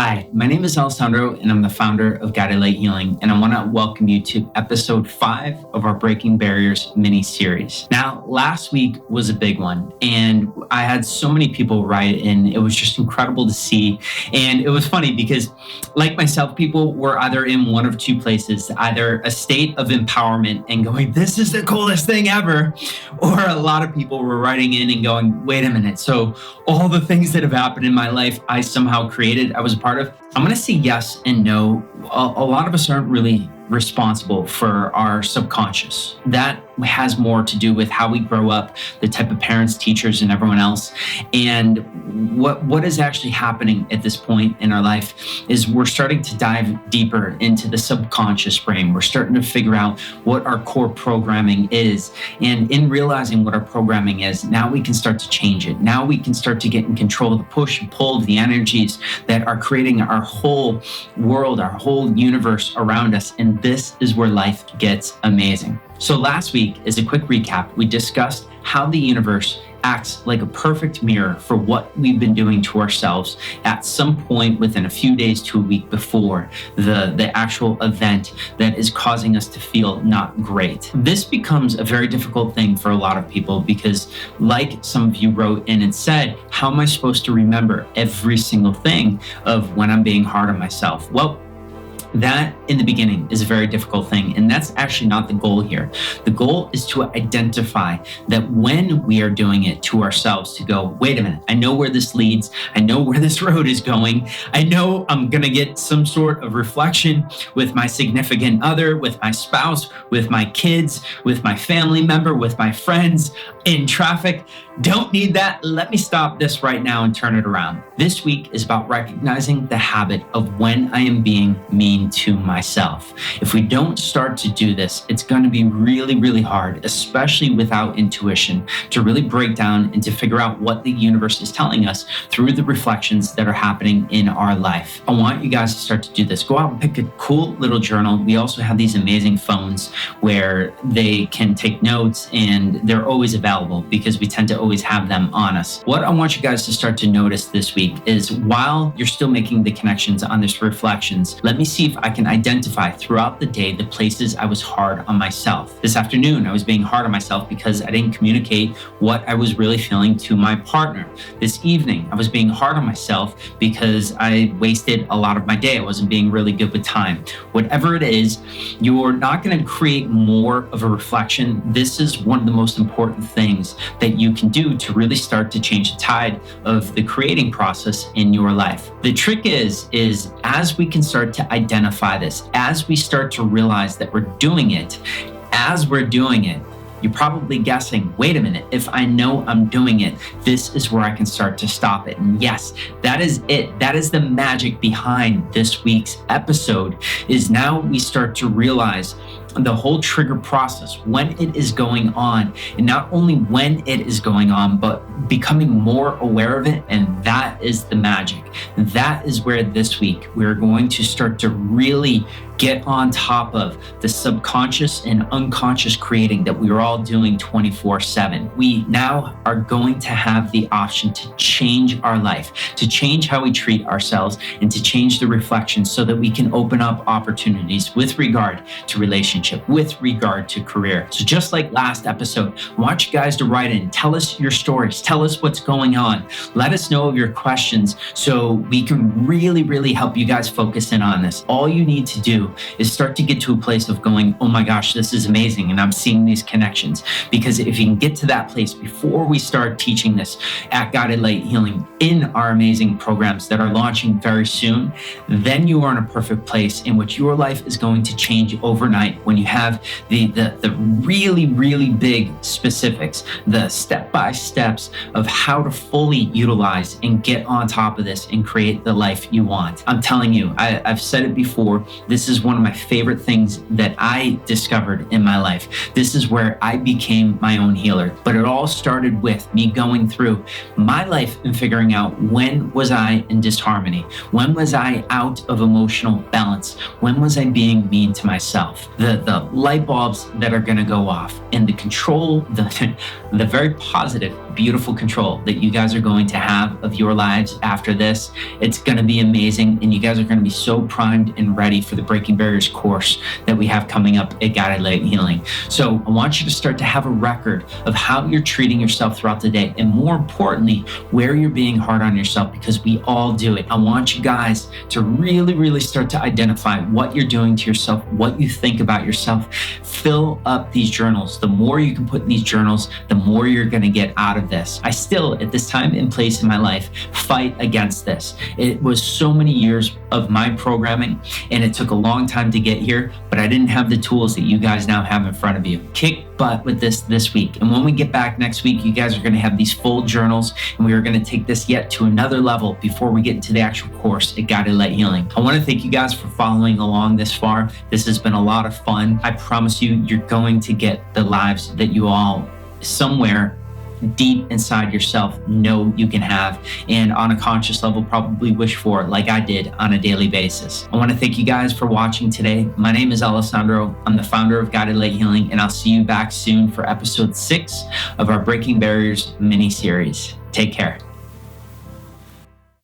Hi, my name is Alessandro, and I'm the founder of Guided Light Healing, and I want to welcome you to episode 5 of our Breaking Barriers mini-series. Now, last week was a big one, and I had so many people write in. It was just incredible to see, and it was funny because, like myself, people were either in one of two places, either a state of empowerment and going, this is the coolest thing ever, or a lot of people were writing in and going, wait a minute, so all the things that have happened in my life, I somehow created, I was a part of. I'm going to say yes and no. A lot of us aren't really responsible for our subconscious. That has more to do with how we grow up, the type of parents, teachers, and everyone else. And what is actually happening at this point in our life is we're starting to dive deeper into the subconscious brain. We're starting to figure out what our core programming is. And in realizing what our programming is, now we can start to change it. Now we can start to get in control of the push and pull of the energies that are creating our whole world, our whole universe around us. And this is where life gets amazing. So last week, as a quick recap, we discussed how the universe acts like a perfect mirror for what we've been doing to ourselves at some point within a few days to a week before the actual event that is causing us to feel not great. This becomes a very difficult thing for a lot of people because, like some of you wrote in and said, how am I supposed to remember every single thing of when I'm being hard on myself? Well, that in the beginning is a very difficult thing, and that's actually not the goal here. The goal is to identify that when we are doing it to ourselves, to go, wait a minute, I know where this leads. I know where this road is going. I know I'm going to get some sort of reflection with my significant other, with my spouse, with my kids, with my family member, with my friends in traffic. Don't need that. Let me stop this right now and turn it around. This week is about recognizing the habit of when I am being mean to myself. If we don't start to do this, it's going to be really, really hard, especially without intuition, to really break down and to figure out what the universe is telling us through the reflections that are happening in our life. I want you guys to start to do this. Go out and pick a cool little journal. We also have these amazing phones where they can take notes, and they're always available because we tend to always have them on us. What I want you guys to start to notice this week is, while you're still making the connections on this reflections, let me see if I can identify throughout the day the places I was hard on myself. This afternoon, I was being hard on myself because I didn't communicate what I was really feeling to my partner. This evening, I was being hard on myself because I wasted a lot of my day. I wasn't being really good with time. Whatever it is, you're not going to create more of a reflection. This is one of the most important things that you can do to really start to change the tide of the creating process in your life. The trick is as we can start to identify this, as we start to realize that we're doing it, as we're doing it, you're probably guessing, wait a minute, if I know I'm doing it, this is where I can start to stop it. And yes, that is it. That is the magic behind this week's episode, is now we start to realize the whole trigger process when it is going on, and not only when it is going on, but becoming more aware of it. And that is the magic. That is where this week we're going to start to really get on top of the subconscious and unconscious creating that we are all doing 24/7. We now are going to have the option to change our life, to change how we treat ourselves, and to change the reflections so that we can open up opportunities with regard to relationship, with regard to career. So just like last episode, I want you guys to write in, tell us your stories, tell us what's going on, let us know of your questions so we can really, really help you guys focus in on this. All you need to do is start to get to a place of going, oh my gosh, this is amazing, and I'm seeing these connections. Because if you can get to that place before we start teaching this at Guided Light Healing in our amazing programs that are launching very soon, then you are in a perfect place in which your life is going to change overnight when you have the really, really big specifics, the step-by-steps of how to fully utilize and get on top of this and create the life you want. I'm telling you, I've said it before, this is is one of my favorite things that I discovered in my life. This is where I became my own healer. But it all started with me going through my life and figuring out, when was I in disharmony? When was I out of emotional balance? When was I being mean to myself? The light bulbs that are going to go off, and the control, the very positive, beautiful control that you guys are going to have of your lives after this. It's going to be amazing, and you guys are going to be so primed and ready for the Breaking Barriers course that we have coming up at Guided Light Healing. So I want you to start to have a record of how you're treating yourself throughout the day, and more importantly, where you're being hard on yourself, because we all do it. I want you guys to really start to identify what you're doing to yourself, what you think about yourself. Fill up these journals. The more you can put in these journals, the more you're going to get out of this. I still, at this time and place in my life, fight against this. It was so many years of my programming, and it took a long time to get here, but I didn't have the tools that you guys now have in front of you. Kick butt with this week. And when we get back next week, you guys are going to have these full journals, and we are going to take this yet to another level before we get into the actual course at Guided Light Healing. I want to thank you guys for following along this far. This has been a lot of fun. I promise you, you're going to get the lives that you all somewhere deep inside yourself know you can have, and on a conscious level probably wish for, like I did, on a daily basis. I want to thank you guys for watching today. My name is Alessandro. I'm the founder of Guided Light Healing, and I'll see you back soon for episode 6 of our Breaking Barriers mini series. Take care.